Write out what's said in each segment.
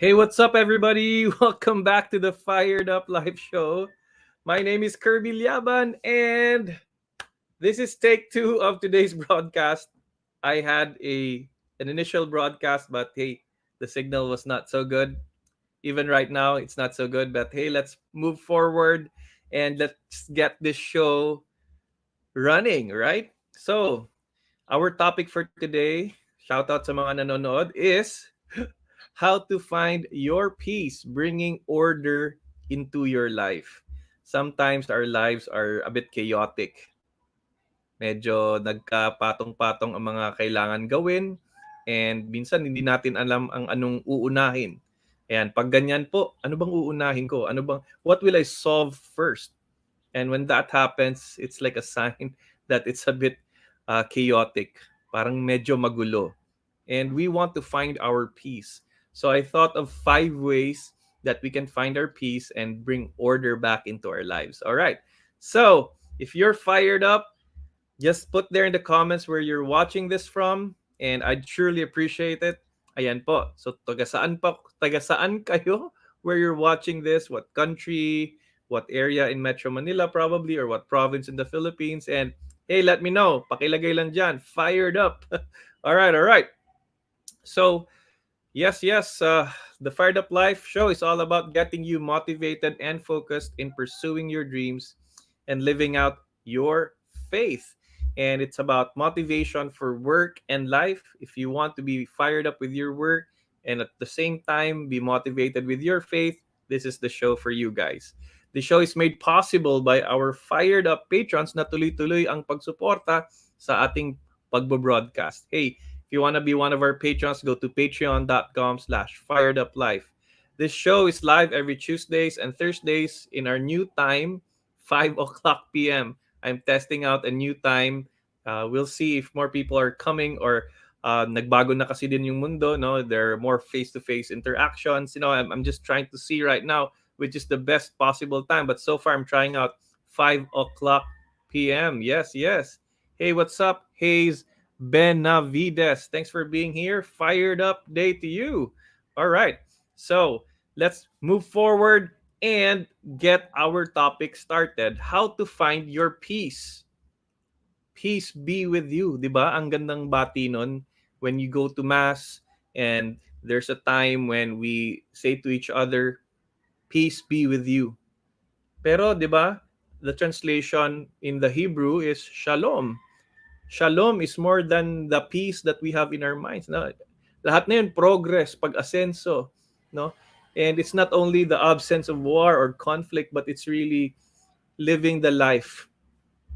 Hey, what's up, everybody? Welcome back to the Fired Up Live Show. My name is Kirby Liaban, and this is take two of today's broadcast. I had an initial broadcast, but hey, the signal was not so good. Even right now, it's not so good. But hey, let's move forward and let's get this show running, right? So, our topic for today, shout out sa mga nanonood, is how to find your peace, bringing order into your life. Sometimes our lives are a bit chaotic. Medyo nagkapatong-patong ang mga kailangan gawin and minsan hindi natin alam ang anong uunahin. Ayan, pag ganyan po, ano bang uunahin ko? What will I solve first? And when that happens, it's like a sign that it's a bit chaotic. Parang medyo magulo. And we want to find our peace. So I thought of 5 ways that we can find our peace and bring order back into our lives. All right. So if you're fired up, just put there in the comments where you're watching this from, and I'd truly appreciate it. Ayan po. So taga saan kayo where you're watching this? What country? What area in Metro Manila probably, or what province in the Philippines? And hey, let me know. Pakilagay lang dyan. Fired up. All right, all right. So yes. The Fired Up Life show is all about getting you motivated and focused in pursuing your dreams and living out your faith. And it's about motivation for work and life. If you want to be fired up with your work and at the same time be motivated with your faith, this is the show for you guys. The show is made possible by our fired up patrons na tuloy-tuloy ang pagsuporta sa ating pagbo-broadcast. Hey, if you want to be one of our patrons, go to patreon.com/fireduplife. This show is live every Tuesdays and Thursdays in our new time, 5 o'clock p.m. I'm testing out a new time. We'll see if more people are coming or nagbago na kasi din yung mundo. No? There are more face-to-face interactions. I'm just trying to see right now which is the best possible time. But so far, I'm trying out 5 o'clock p.m. Yes. Hey, what's up, Hayes Benavides? Thanks for being here. Fired up day to you. All right. So let's move forward and get our topic started. How to find your peace. Peace be with you. Diba? Ang gandang bati nun when you go to mass and there's a time when we say to each other, peace be with you. Pero 'di ba, the translation in the Hebrew is shalom. Shalom is more than the peace that we have in our minds. No? Lahat na yun, progress, pag-asenso. No? And it's not only the absence of war or conflict, but it's really living the life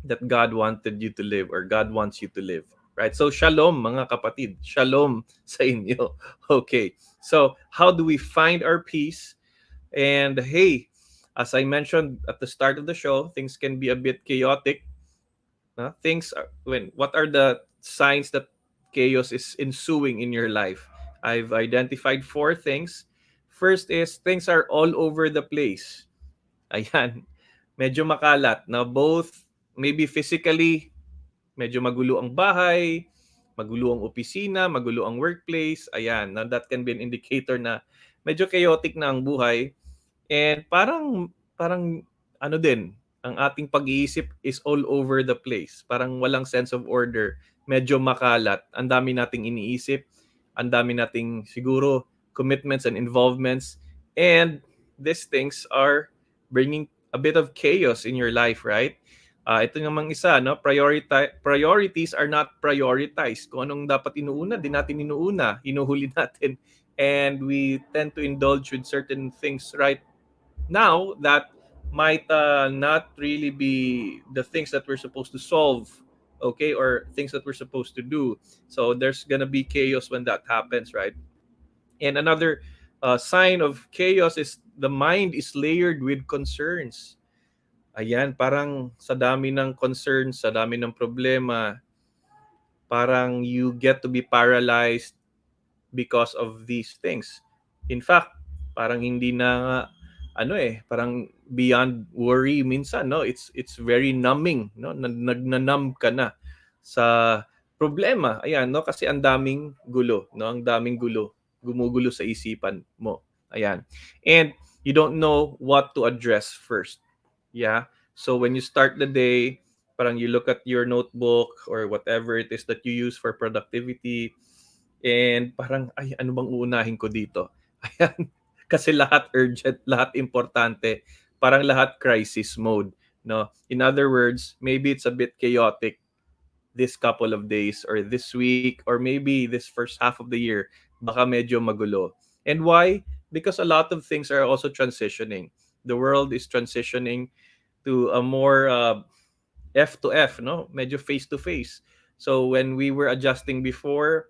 that God wanted you to live or God wants you to live. Right? So shalom mga kapatid. Shalom sa inyo. Okay. So how do we find our peace? And hey, as I mentioned at the start of the show, things can be a bit chaotic. What are the signs that chaos is ensuing in your life? I've identified 4 things. First is things are all over the place. Ayan, medyo makalat na both maybe physically, medyo magulo ang bahay, magulo ang opisina, magulo ang workplace. Ayan, now that can be an indicator na medyo chaotic na ang buhay. And parang ano din, ang ating pag-iisip is all over the place. Parang walang sense of order, medyo makalat. Ang dami nating iniisip, ang dami nating siguro commitments and involvements, and these things are bringing a bit of chaos in your life, right? Ito namang isa, no? Priorities are not prioritized. Kung anong dapat inuuna, di natin inuuna, inuhuli natin. And we tend to indulge with certain things right now that might not really be the things that we're supposed to solve, okay, or things that we're supposed to do. So there's gonna be chaos when that happens, right? And another sign of chaos is the mind is layered with concerns. Ayan, parang sa dami ng concerns, sa dami ng problema, parang you get to be paralyzed because of these things. In fact, parang hindi na parang beyond worry minsan, no? It's very numbing, no? Nagnanumb ka na sa problema. Ayan, no? Kasi ang daming gulo, no? Ang daming gulo, gumugulo sa isipan mo. Ayan. And you don't know what to address first. Yeah. So when you start the day, parang you look at your notebook or whatever it is that you use for productivity, and parang, ay, ano bang uunahin ko dito? Ayan. Kasi lahat urgent, lahat importante, parang lahat crisis mode. No? In other words, maybe it's a bit chaotic this couple of days or this week or maybe this first half of the year, baka medyo magulo. And why? Because a lot of things are also transitioning. The world is transitioning to a more F to F, no? Medyo face to face. So when we were adjusting before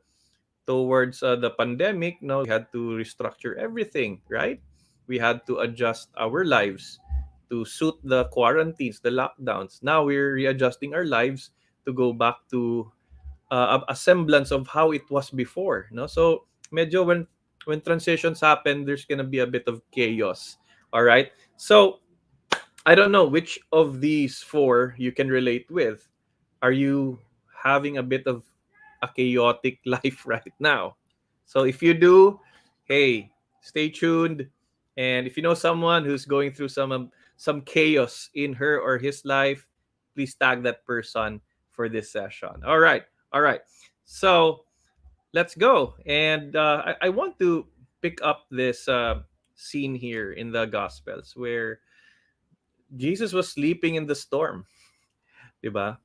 towards the pandemic, no, we had to restructure everything, right? We had to adjust our lives to suit the quarantines, the lockdowns. Now we're readjusting our lives to go back to a semblance of how it was before, no? So medyo when transitions happen, there's gonna be a bit of chaos. All right. So I don't know which of these four you can relate with. Are you having a bit of a chaotic life right now? So if you do, hey, stay tuned. And if you know someone who's going through some chaos in her or his life, please tag that person for this session. All right, all right. So let's go. And I want to pick up this scene here in the Gospels where Jesus was sleeping in the storm, 'di ba?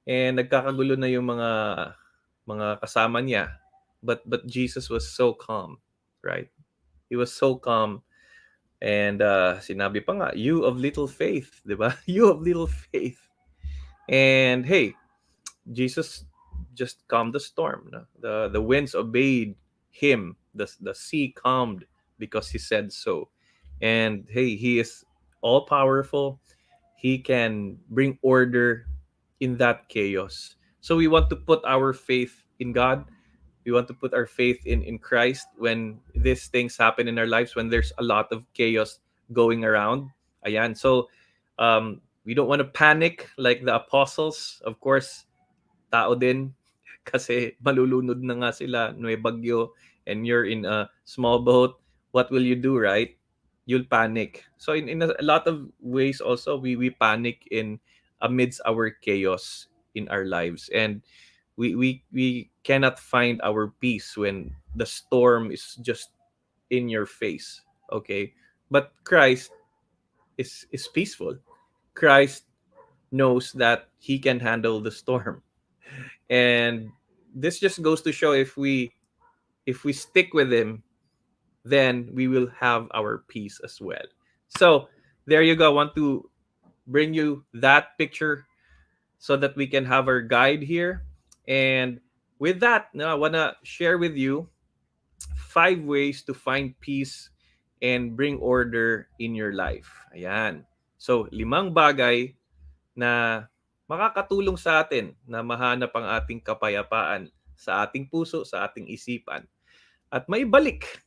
And nagkakagulo na yung mga kasama niya. But Jesus was so calm, right? He was so calm. And sinabi pa nga, you of little faith, 'di ba? You of little faith. And hey, Jesus just calmed the storm. No? The winds obeyed him. The sea calmed because he said so. And hey, he is all powerful. He can bring order in that chaos. So we want to put our faith in God. We want to put our faith in Christ when these things happen in our lives, when there's a lot of chaos going around. Ayan. So we don't want to panic like the apostles. Of course, tao din kasi malulunod na nga sila, may bagyo, and you're in a small boat. What will you do, right? You'll panic. So in a lot of ways also we panic in amidst our chaos in our lives, and we cannot find our peace when the storm is just in your face. Okay? But Christ is peaceful. Christ knows that he can handle the storm. And this just goes to show if we stick with him, then we will have our peace as well. So there you go. I want to bring you that picture so that we can have our guide here. And with that, now I want to share with you 5 ways to find peace and bring order in your life. Ayan. So, 5 bagay na makakatulong sa atin na mahanap ang ating kapayapaan sa ating puso, sa ating isipan, at maibalik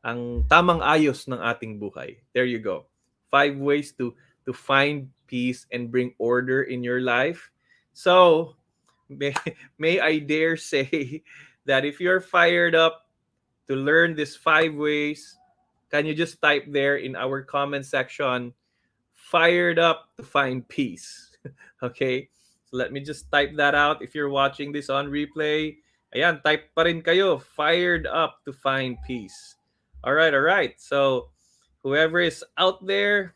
ang tamang ayos ng ating buhay. There you go. 5 ways to find peace and bring order in your life. So, may, may I dare say that if you're fired up to learn these 5 ways, can you just type there in our comment section, fired up to find peace? Okay? So let me just type that out. If you're watching this on replay, ayan, type pa rin kayo, fired up to find peace. All right, all right. So whoever is out there,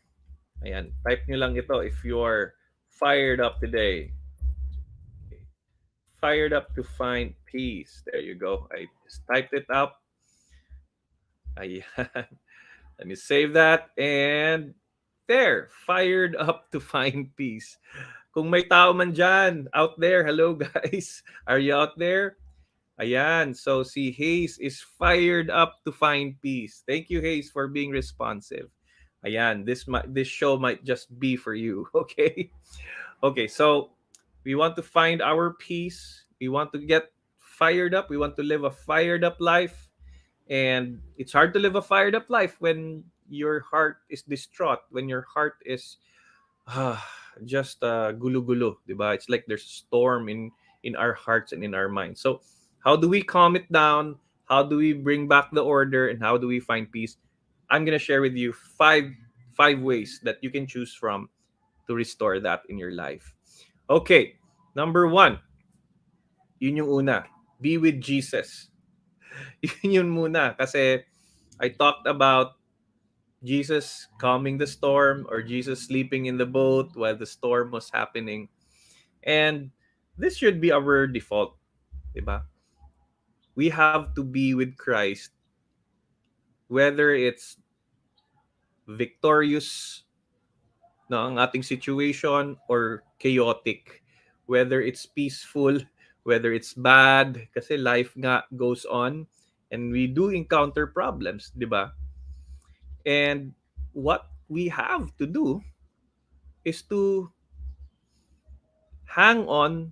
ayan, type nyo lang ito if you're fired up today. Okay. Fired up to find peace. There you go. I just typed it up. Ayan. Let me save that. And there, fired up to find peace. Kung may tao man dyan, out there, hello guys. Are you out there? Ayan. So si Hayes is fired up to find peace. Thank you, Hayes, for being responsive. Ayan. This show might just be for you. Okay. Okay. So we want to find our peace. We want to get fired up. We want to live a fired up life. And it's hard to live a fired up life when your heart is distraught, when your heart is ah, just gulo-gulo, diba? It's like there's a storm in our hearts and in our minds. So how do we calm it down? How do we bring back the order? And how do we find peace? I'm gonna share with you five ways that you can choose from to restore that in your life. Okay, number one, yun yung una, be with Jesus. Yun muna kasi I talked about Jesus calming the storm or Jesus sleeping in the boat while the storm was happening. And this should be our default, diba? We have to be with Christ whether it's victorious no ang ating situation or chaotic, whether it's peaceful, whether it's bad kasi life nga goes on and we do encounter problems, 'di ba? And what we have to do is to hang on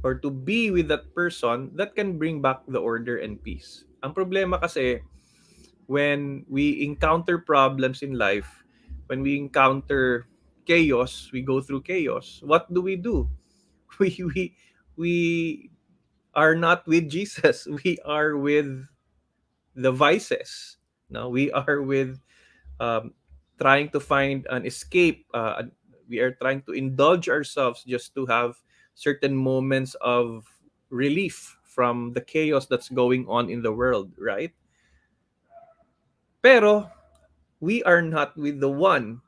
or to be with that person that can bring back the order and peace. Ang problema kasi when we encounter problems in life, when we encounter chaos, we go through chaos. What do? We we we are not with Jesus. We are with the vices. No, we are with um, trying to find an escape. We are trying to indulge ourselves just to have certain moments of relief from the chaos that's going on in the world, right? Pero we are not with the one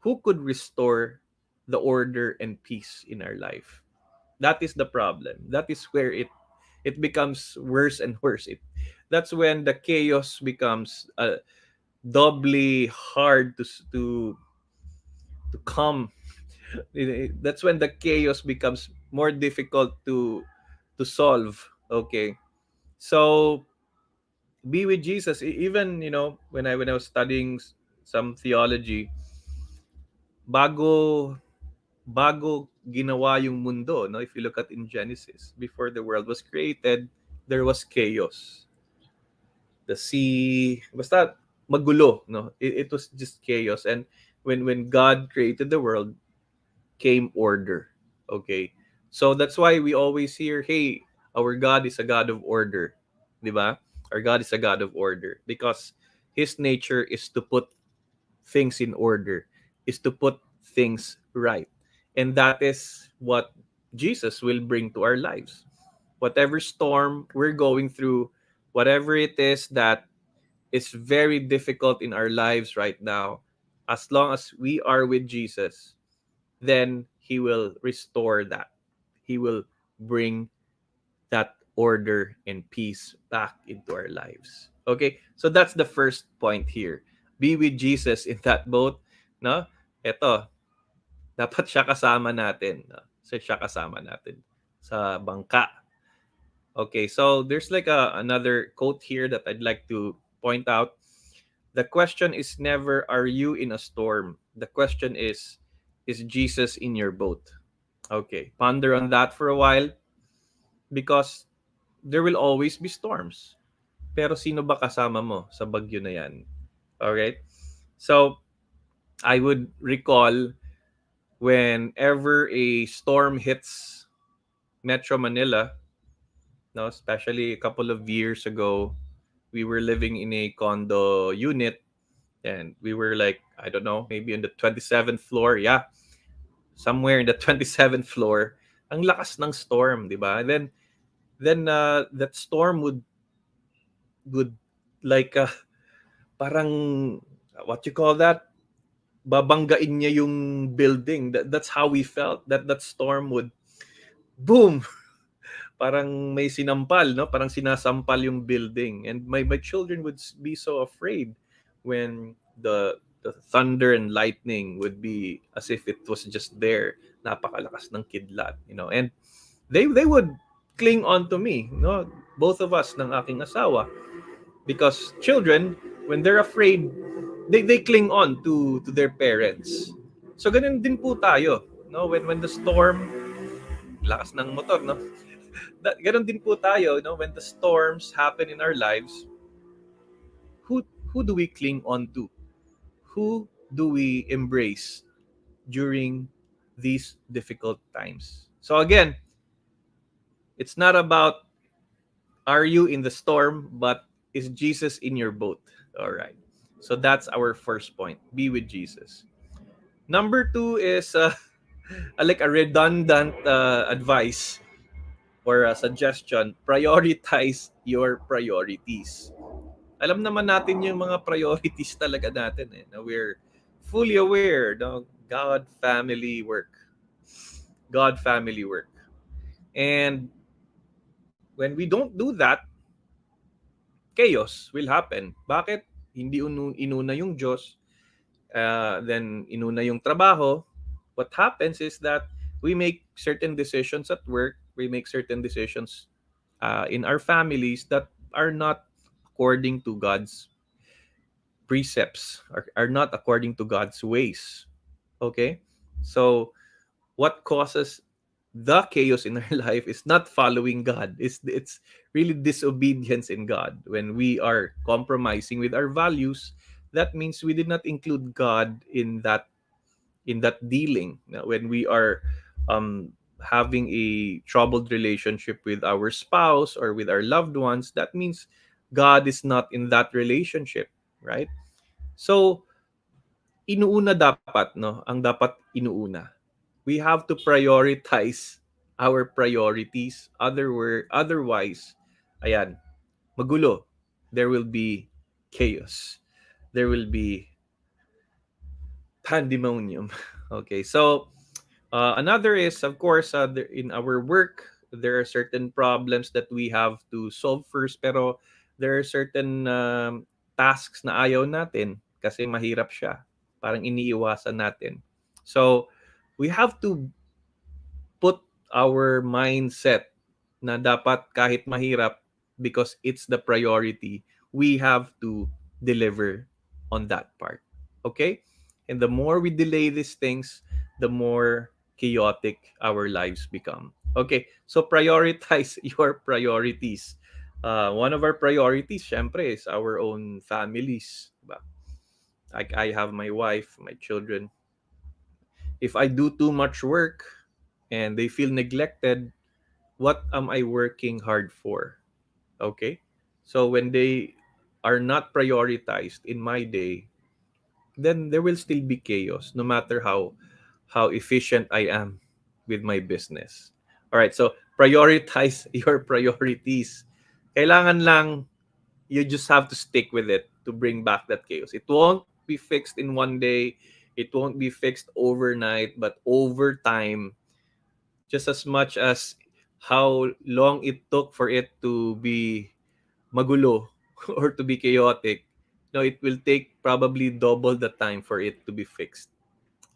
who could restore the order and peace in our life. That is the problem. That is where it becomes worse and worse. That's when the chaos becomes doubly hard to come. That's when the chaos becomes more difficult to solve. Okay, so be with Jesus. Even when I was studying some theology, bago bago ginawa yung mundo, no? If you look at in Genesis, before the world was created, there was chaos. The sea, basta magulo, no? It was just chaos. And when God created the world, came order. Okay? So that's why we always hear, hey, our God is a God of order. Di ba? Our God is a God of order because his nature is to put things in order, is to put things right. And that is what Jesus will bring to our lives. Whatever storm we're going through, whatever it is that is very difficult in our lives right now, as long as we are with Jesus, then he will restore that. He will bring that order and peace back into our lives. Okay? So that's the first point here. Be with Jesus in that boat, no? Ito, dapat siya kasama natin, no? So siya kasama natin sa bangka. Okay, so there's like another quote here that I'd like to point out. The question is never are you in a storm? The question is Jesus in your boat? Okay, ponder on that for a while because there will always be storms. Pero sino ba kasama mo sa bagyo na yan? Alright? So, I would recall whenever a storm hits Metro Manila, no, especially a couple of years ago, we were living in a condo unit and we were like, I don't know, maybe on the 27th floor. Yeah, somewhere in the 27th floor. Ang lakas ng storm, di ba? Then that storm would like parang what you call that, babanggain niya yung building. That's how we felt. That storm would boom, parang may sinampal, no? Parang sinasampal yung building. And my children would be so afraid when the thunder and lightning would be as if it was just there. Napakalakas ng kidlat, And they would cling on to me, no? Both of us ng aking asawa. Because children, when they're afraid, they cling on to their parents. So ganun din po tayo, no? When the storm, lakas ng motor, no? Ganun din po tayo, no? When the storms happen in our lives, who who do we cling on to? Who do we embrace during these difficult times? So again, it's not about are you in the storm, but is Jesus in your boat? All right. So that's our first point. Be with Jesus. Number two is like a redundant advice or a suggestion. Prioritize your priorities. Alam naman natin yung mga priorities talaga natin eh. Na we're fully aware, no? God, family, work. God, family, work. And when we don't do that, chaos will happen. Bakit? Hindi inuna yung Diyos, then inuna yung trabaho. What happens is that we make certain decisions at work, we make certain decisions in our families that are not according to God's precepts, are not according to God's ways. Okay? So, what causes the chaos in our life is not following God. It's really disobedience in God. When we are compromising with our values, that means we did not include God in that dealing. Now, when we are having a troubled relationship with our spouse or with our loved ones, that means God is not in that relationship, right? So, inuuna dapat, no? Ang dapat inuuna. We have to prioritize our priorities. Otherwise, ayan, magulo. There will be chaos. There will be pandemonium. Okay, so another is, of course, in our work, there are certain problems that we have to solve first, pero there are certain tasks na ayaw natin kasi mahirap siya. Parang iniiwasan natin. So, we have to put our mindset na dapat kahit mahirap, because it's the priority, we have to deliver on that part. Okay? And the more we delay these things, the more chaotic our lives become. Okay, so prioritize your priorities. One of our priorities, syempre, is our own families. Diba? Like I have my wife, my children. If I do too much work and they feel neglected, what am I working hard for? Okay? So when they are not prioritized in my day, then there will still be chaos no matter how efficient I am with my business. All right, so prioritize your priorities. Kailangan lang you just have to stick with it to bring back that chaos. It won't be fixed in one day. It won't be fixed overnight, but over time, just as much as how long it took for it to be magulo or to be chaotic, no, it will take probably double the time for it to be fixed.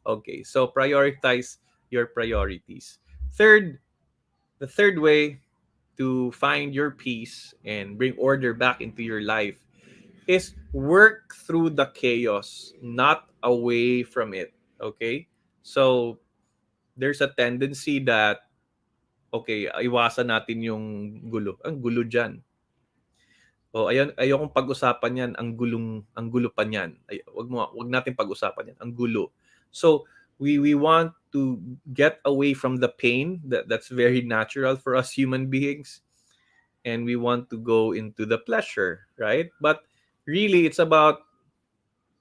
Okay, so prioritize your priorities. Third, the third way to find your peace and bring order back into your life is work through the chaos, not away from it. Okay? So, there's a tendency that, okay, iwasan natin yung gulo. Ang gulo dyan. O ayan, ayokong pag-usapan yan, ang gulo pa niyan. Wag natin pag-usapan yan, ang gulo. So, we want to get away from the pain that's very natural for us human beings, and we want to go into the pleasure, right? But really, it's about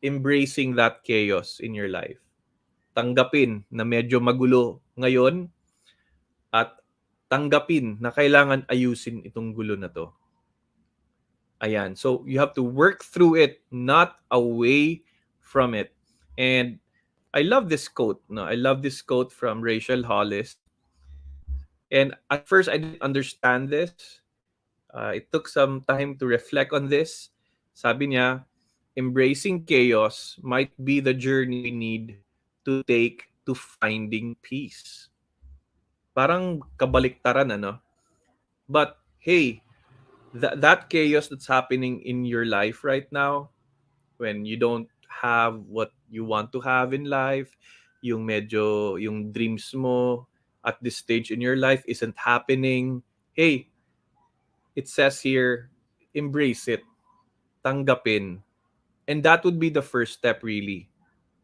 embracing that chaos in your life. Tanggapin na medyo magulo ngayon at tanggapin na kailangan ayusin itong gulo na 'to. Ayan. So, you have to work through it, not away from it. And I love this quote. No, I love this quote from Rachel Hollis. And at first, I didn't understand this. It took some time to reflect on this. Sabi niya, embracing chaos might be the journey we need to take to finding peace. Parang kabaliktaran, ano? But hey, that chaos that's happening in your life right now, when you don't have what you want to have in life, yung dreams mo at this stage in your life isn't happening. Hey, it says here, embrace it, tanggapin. And that would be the first step, really,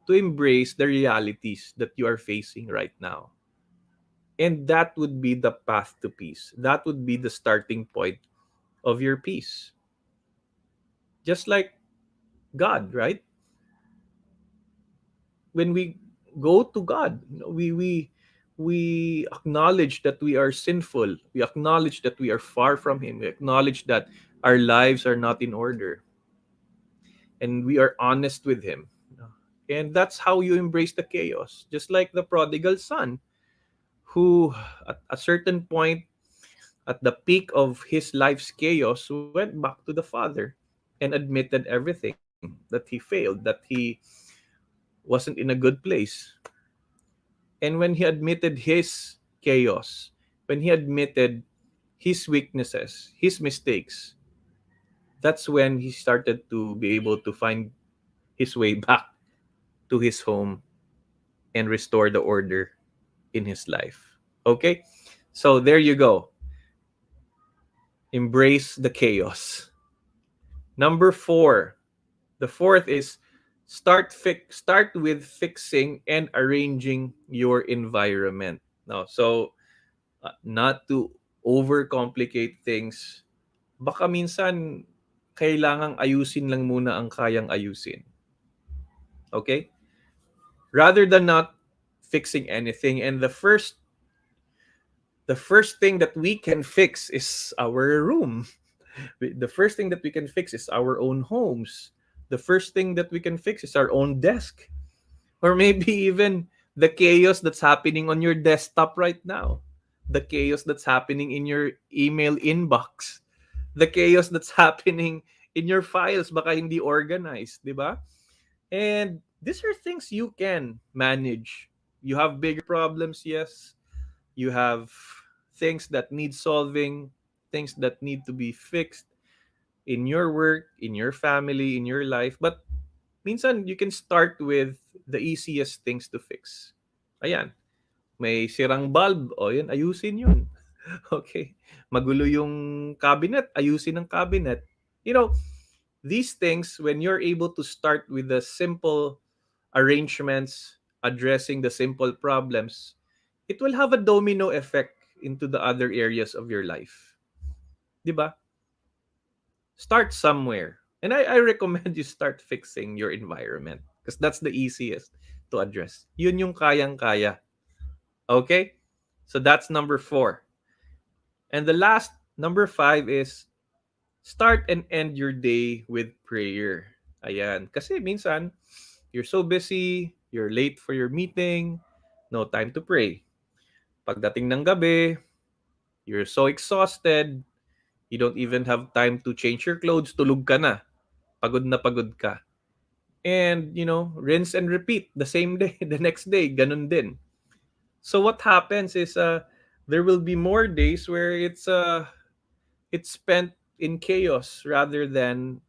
to embrace the realities that you are facing right now. And that would be the path to peace. That would be the starting point of your peace. Just like God, right? When we go to God, we acknowledge that we are sinful. We acknowledge that we are far from Him. We acknowledge that our lives are not in order, and we are honest with Him. And that's how you embrace the chaos. Just like the prodigal son, who at a certain point, at the peak of his life's chaos, went back to the father and admitted everything, that he failed, that he wasn't in a good place. And when he admitted his chaos, when he admitted his weaknesses, his mistakes, that's when he started to be able to find his way back to his home and restore the order in his life. Okay? So there you go. Embrace the chaos. Number 4. The fourth is start with fixing and arranging your environment. Now, so not to overcomplicate things. Baka minsan kailangang ayusin lang muna ang kayang ayusin. Okay? Rather than not fixing anything, and the first thing that we can fix is our room. The first thing that we can fix is our own homes. The first thing that we can fix is our own desk, or maybe even the chaos that's happening on your desktop right now, the chaos that's happening in your email inbox, the chaos that's happening in your files, baka hindi organized, di ba? And these are things you can manage. You have bigger problems, yes. You have things that need solving, things that need to be fixed in your work, in your family, in your life. But minsan, you can start with the easiest things to fix. Ayan, may sirang bulb, o yan, ayusin yun. Okay. Magulo yung cabinet, ayusin ang cabinet. You know, these things, when you're able to start with the simple arrangements, addressing the simple problems, it will have a domino effect into the other areas of your life. 'Di ba? Start somewhere. And I recommend you start fixing your environment because that's the easiest to address. Yun yung kayang-kaya. Okay? So that's number 4. And the last, number 5, is start and end your day with prayer. Ayan. Kasi minsan, you're so busy, you're late for your meeting, no time to pray. Pagdating ng gabi, you're so exhausted, you don't even have time to change your clothes, tulog ka na pagod ka. And, rinse and repeat the same day, the next day, ganun din. So what happens is there will be more days where it's spent in chaos rather than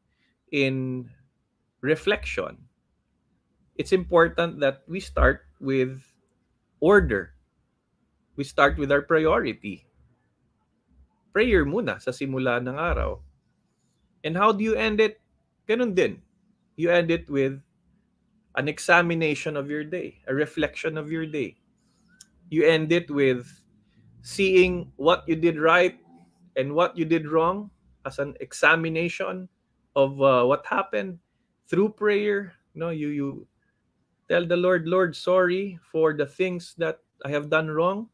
in reflection. It's important that we start with order. We start with our priority. Prayer muna sa simula ng araw. And how do you end it? Ganun din. You end it with an examination of your day, a reflection of your day. You end it with seeing what you did right and what you did wrong as an examination of what happened through prayer. You tell the Lord, Lord, sorry for the things that I have done wrong.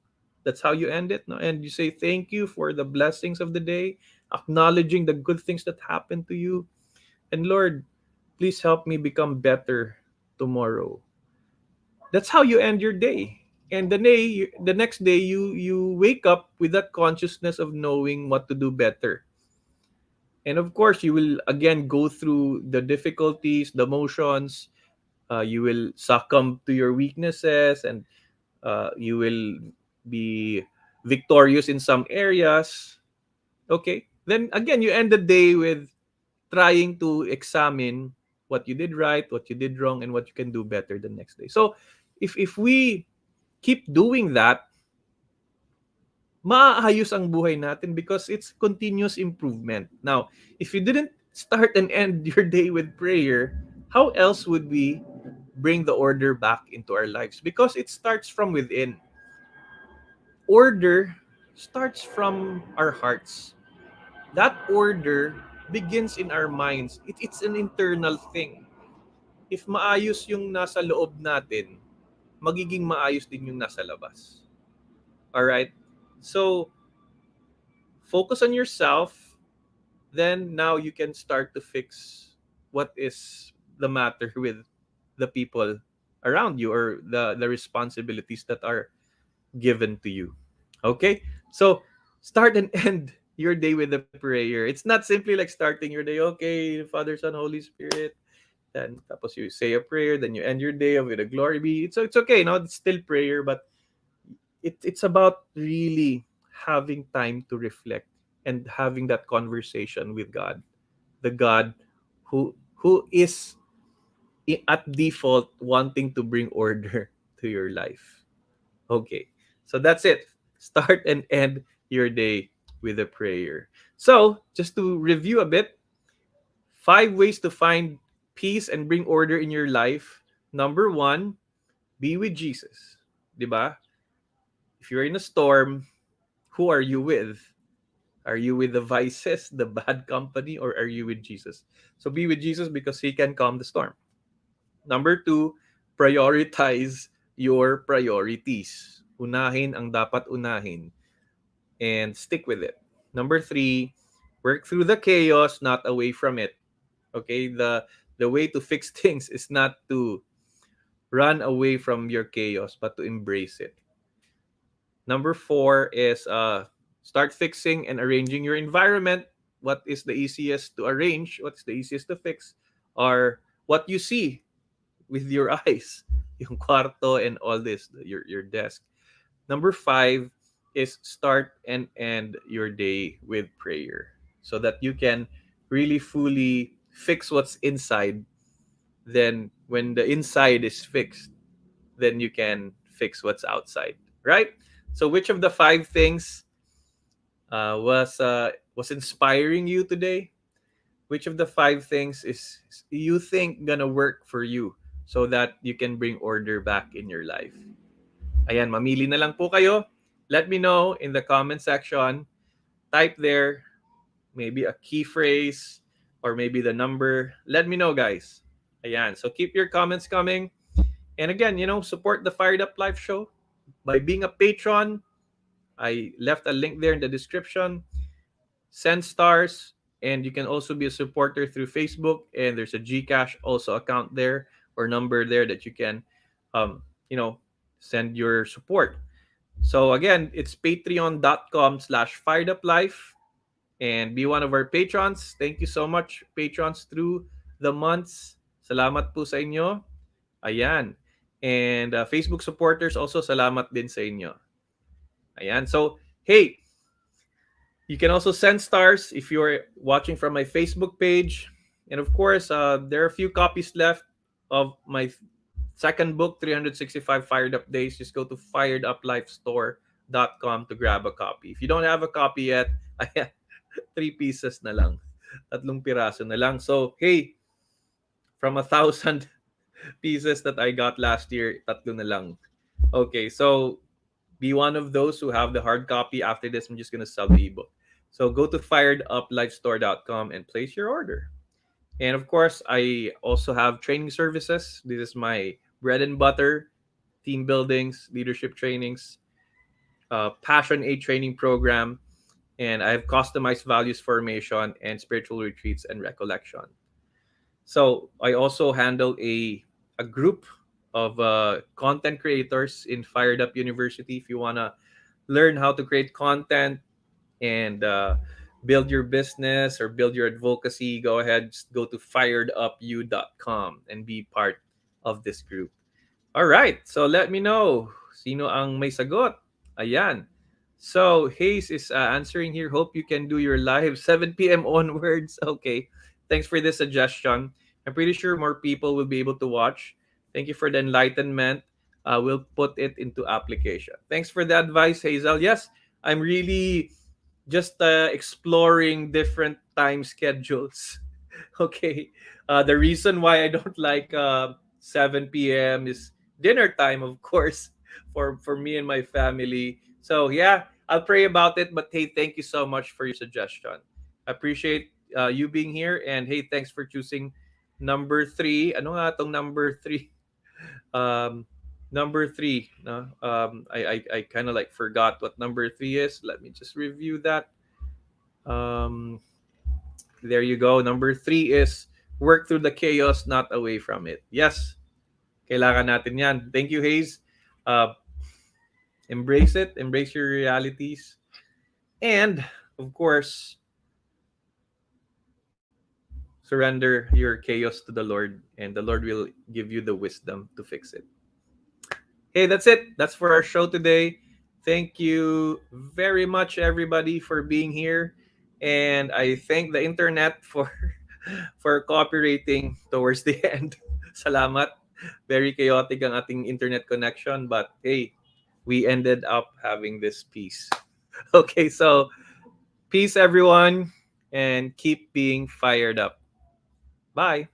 That's how you end it. No? And you say thank you for the blessings of the day, acknowledging the good things that happened to you. And Lord, please help me become better tomorrow. That's how you end your day. And the next day, you wake up with that consciousness of knowing what to do better. And of course, you will again go through the difficulties, the motions. You will succumb to your weaknesses, and you will be victorious in some areas. Okay. Then again, you end the day with trying to examine what you did right, what you did wrong, and what you can do better the next day. So if we keep doing that, maayos ang buhay natin because it's continuous improvement. Now, if you didn't start and end your day with prayer, how else would we bring the order back into our lives? Because it starts from within. Order starts from our hearts. That order begins in our minds. It's an internal thing. If maayos yung nasa loob natin, magiging maayos din yung nasa labas. Alright? So, focus on yourself, then now you can start to fix what is the matter with the people around you, or the responsibilities that are given to you. Okay? So, start and end your day with a prayer. It's not simply like starting your day, okay, Father, Son, Holy Spirit, then tapos you say a prayer, then you end your day with a glory be. It's okay, no? It's still prayer, but it's about really having time to reflect and having that conversation with God, the God who is at default wanting to bring order to your life. Okay, so that's it. Start and end your day with a prayer. So, just to review a bit, 5 ways to find peace and bring order in your life. Number one, be with Jesus. Diba? If you're in a storm, who are you with? Are you with the vices, the bad company, or are you with Jesus? So be with Jesus because he can calm the storm. Number two, prioritize your priorities. Unahin ang dapat unahin and stick with it. Number three, work through the chaos, not away from it. Okay, the way to fix things is not to run away from your chaos, but to embrace it. Number four is start fixing and arranging your environment. What is the easiest to arrange? What's the easiest to fix? Or what you see with your eyes, yung kwarto and all this, your desk. Number five is start and end your day with prayer so that you can really fully fix what's inside. Then, when the inside is fixed, then you can fix what's outside, right? So, which of the five things was inspiring you today? Which of the five things is you think gonna work for you so that you can bring order back in your life? Ayan, mamili na lang po kayo. Let me know in the comment section. Type there maybe a key phrase or maybe the number. Let me know, guys. Ayan, so keep your comments coming. And again, support the Fired Up Live show by being a patron. I left a link there in the description. Send stars, and you can also be a supporter through Facebook. And there's a Gcash also account there or number there that you can, um, you know, send your support. So again, it's patreon.com/fireduplife and be one of our patrons. Thank you so much, patrons through the months. Salamat po sa inyo. Ayan. And Facebook supporters also, salamat din sa inyo. Ayan. So, hey, you can also send stars if you're watching from my Facebook page. And of course, there are a few copies left of my second book, 365 Fired Up Days. Just go to fireduplifestore.com to grab a copy. If you don't have a copy yet, ayan, 3 pieces na lang. Tatlong piraso na lang. So, hey, from 1,000 pieces that I got last year, tatlo na lang. Okay, so be one of those who have the hard copy. After this, I'm just going to sell the ebook. So go to fireduplifestore.com and place your order. And of course, I also have training services. This is my bread and butter: team buildings, leadership trainings, Passion A training program, and I have customized values formation and spiritual retreats and recollection. So I also handle a group of content creators in Fired Up University. If you wanna learn how to create content and build your business or build your advocacy, go ahead, just go to firedupu.com and be part of this group. All right, so let me know sino ang may sagot. Ayan. So Hayes is answering here. Hope you can do your live 7 p.m. onwards. Okay. Thanks for this suggestion. I'm pretty sure more people will be able to watch. Thank you for the enlightenment. We'll put it into application. Thanks for the advice, Hazel. Yes, I'm really just exploring different time schedules. Okay. The reason why I don't like 7 p.m. is dinner time, of course, for me and my family. So yeah, I'll pray about it. But hey, thank you so much for your suggestion. I appreciate you being here. And hey, thanks for choosing number three. Ano nga tong number three? Um, Number three. No? I kind of like forgot what number three is. Let me just review that. Um, there you go. Number three is work through the chaos, not away from it. Yes, kailangan natin yan. Thank you, Hayes. Uh, Embrace it. Embrace your realities. And, of course, surrender your chaos to the Lord, and the Lord will give you the wisdom to fix it. Hey, that's it. That's for our show today. Thank you very much, everybody, for being here. And I thank the internet for for cooperating towards the end. Salamat. Very chaotic ang ating internet connection, but hey, we ended up having this peace. Okay, so peace, everyone, and keep being fired up. Bye.